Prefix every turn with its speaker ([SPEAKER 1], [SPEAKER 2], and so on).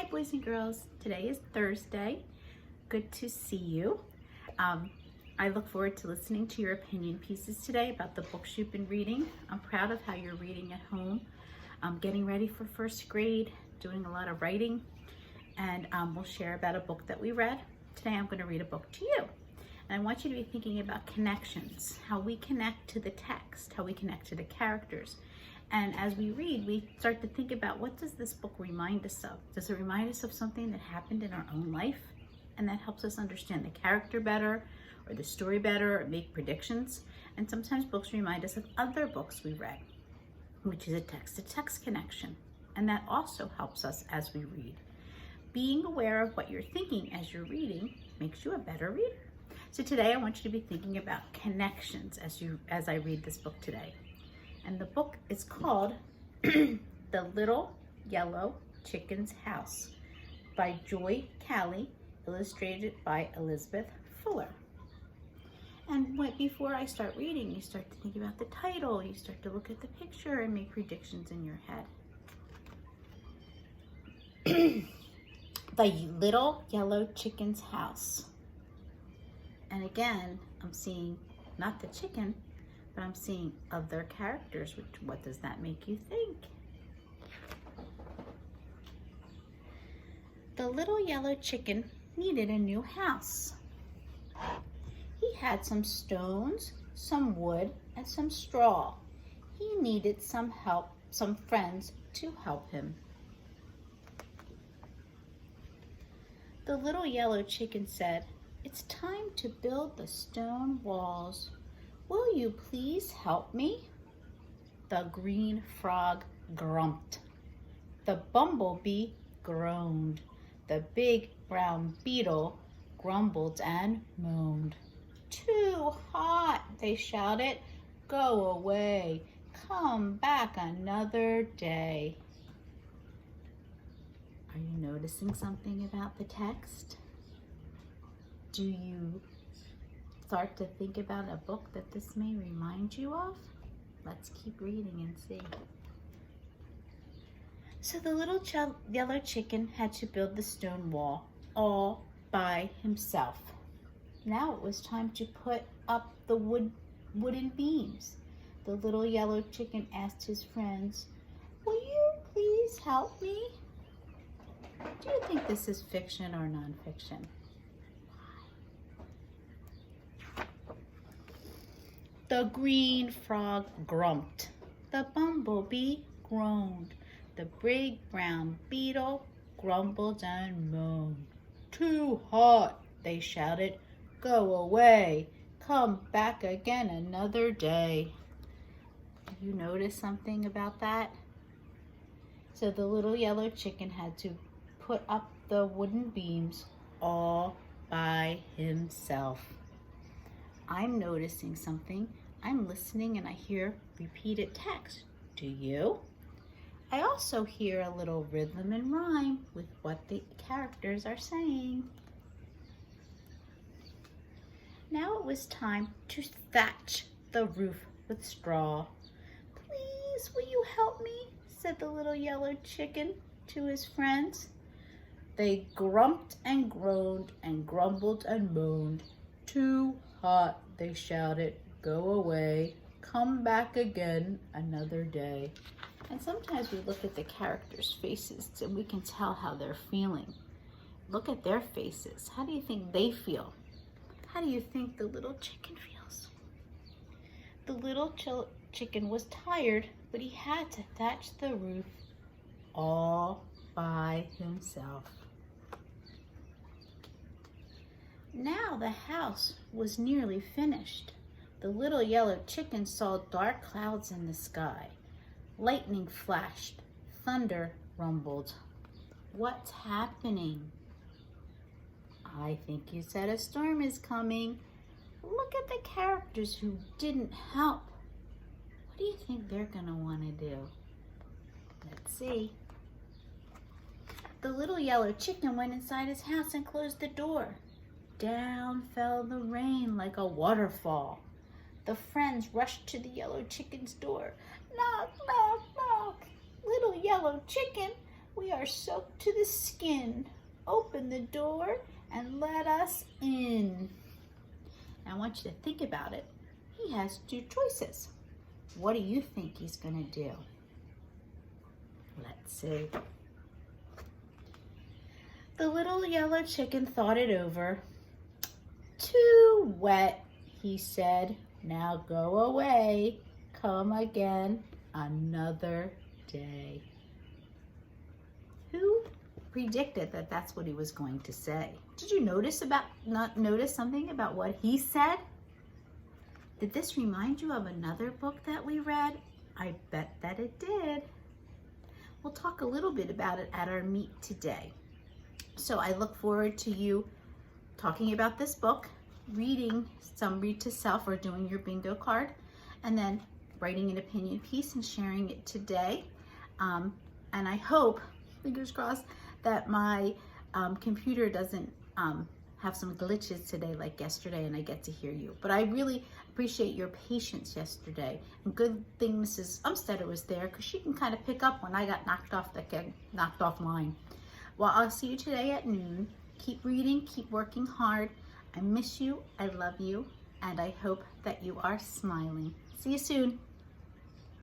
[SPEAKER 1] boys and girls. Today is Thursday. Good to see you. I look forward to listening to your opinion pieces today about the books you've been reading. I'm proud of how you're reading at home. I'm getting ready for first grade, doing a lot of writing, and we'll share about a book that we read. Today I'm going to read a book to you. And I want you to be thinking about connections, how we connect to the text, how we connect to the characters. And as we read, we start to think about, what does this book remind us of? Does it remind us of something that happened in our own life? And that helps us understand the character better, or the story better, or make predictions. And sometimes books remind us of other books we read, which is a text-to-text connection. And that also helps us as we read. Being aware of what you're thinking as you're reading makes you a better reader. So today I want you to be thinking about connections as I read this book today. And the book is called The Little Yellow Chicken's House by Joy Calley, illustrated by Elizabeth Fuller. And before I start reading, you start to think about the title, you start to look at the picture and make predictions in your head. The Little Yellow Chicken's House. And again, I'm seeing not the chicken, but I'm seeing other characters. What does that make you think? The little yellow chicken needed a new house. He had some stones, some wood, and some straw. He needed some help, some friends to help him. The little yellow chicken said, "It's time to build the stone walls. Will you please help me?" The green frog grumped. The bumblebee groaned. The big brown beetle grumbled and moaned. "Too hot," they shouted. "Go away. Come back another day." Are you noticing something about the text? Do you start to think about a book that this may remind you of? Let's keep reading and see. So the little yellow chicken had to build the stone wall all by himself. Now it was time to put up the wooden beams. The little yellow chicken asked his friends, "Will you please help me?" Do you think this is fiction or nonfiction? The green frog grumped. The bumblebee groaned. The big brown beetle grumbled and moaned. "Too hot," they shouted. "Go away. Come back again another day." Do you notice something about that? So the little yellow chicken had to put up the wooden beams all by himself. I'm noticing something. I'm listening and I hear repeated text. Do you? I also hear a little rhythm and rhyme with what the characters are saying. Now it was time to thatch the roof with straw. "Please, will you help me?" said the little yellow chicken to his friends. They grumped and groaned and grumbled and moaned. "Too hot," they shouted. "Go away. Come back again another day." And sometimes we look at the characters' faces and we can tell how they're feeling. Look at their faces. How do you think they feel? How do you think the little chicken feels? The little chicken was tired, but he had to thatch the roof all by himself. Now the house was nearly finished. The little yellow chicken saw dark clouds in the sky. Lightning flashed. Thunder rumbled. What's happening? I think you said a storm is coming. Look at the characters who didn't help. What do you think they're going to want to do? Let's see. The little yellow chicken went inside his house and closed the door. Down fell the rain like a waterfall. The friends rushed to the yellow chicken's door. "Knock, knock, knock. Little yellow chicken, we are soaked to the skin. Munchkin, open the door and let us in. Now I want you to think about it. He has two choices. What do you think he's gonna do? Let's see. The little yellow chicken thought it over. Too wet, he said. Now go away. Come again another day. Who predicted that that's what he was going to say? Did you notice something about what he said? Did this remind you of another book that we read? I bet that it did. We'll talk a little bit about it at our meet today. So I look forward to you talking about this book, reading some Read to Self or doing your bingo card, and then writing an opinion piece and sharing it today. And I hope, fingers crossed, that my computer doesn't have some glitches today like yesterday and I get to hear you. But I really appreciate your patience yesterday. And good thing Mrs. Umstetter was there because she can kind of pick up when I got knocked off line. Well, I'll see you today at noon. Keep reading, keep working hard. I miss you, I love you, and I hope that you are smiling. See you soon.